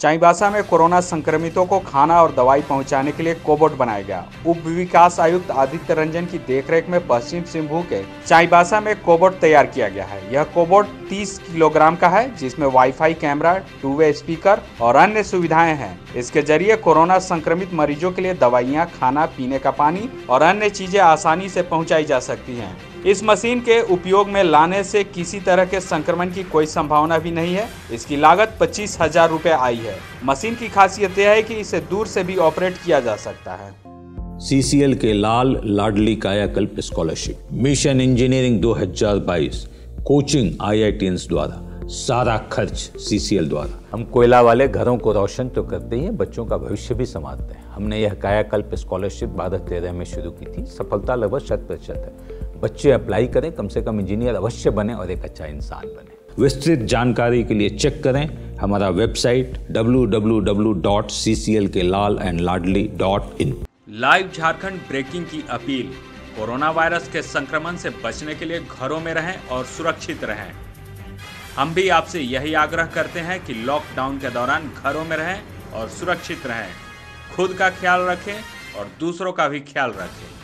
चाईबासा में कोरोना संक्रमितों को खाना और दवाई पहुंचाने के लिए कोबोट बनाया गया। उप विकास आयुक्त आदित्य रंजन की देखरेख में पश्चिम सिंहभूम के चाईबासा में कोबोट तैयार किया गया है। यह कोबोट 30 किलोग्राम का है, जिसमें वाईफाई कैमरा, 2 वे स्पीकर और अन्य सुविधाएं हैं। इसके जरिए कोरोना संक्रमित मरीजों के लिए दवाइयां, खाना, पीने का पानी और अन्य चीजें आसानी से पहुंचाई जा सकती हैं। इस मशीन के उपयोग में लाने से किसी तरह के संक्रमण की कोई संभावना भी नहीं है। इसकी लागत 25,000 रुपए आई है। मशीन की खासियत यह है कि इसे दूर से भी ऑपरेट किया जा सकता है। CCL के लाल लाडली कायाकल्प scholarship, mission engineering 2022, coaching IITians द्वारा, सारा खर्च CCL द्वारा। हम कोयला वाले घरों को रोशन तो करते ही हैं, बच्चों का भविष्य भी संवारते हैं। हमने यह कायाकल्प स्कॉलरशिप 2013 में शुरू की थी। सफलता लगभग 100% है। बच्चे अप्लाई करें, कम से कम इंजीनियर अवश्य बने और एक अच्छा इंसान बने। विस्तृत जानकारी के लिए चेक करें हमारा website www.cclkelalandladli.in। Live Jharkhand breaking की अपील। कोरोना वायरस के संक्रमण से बचने के लिए घरों में रहें और सुरक्षित रहें। हम भी आपसे यही आग्रह करते हैं कि लॉकडाउन के दौरान घरों में रहें और सुरक्षित रहें। खुद का ख्याल रखें और दूसरों का भी ख्याल रखें।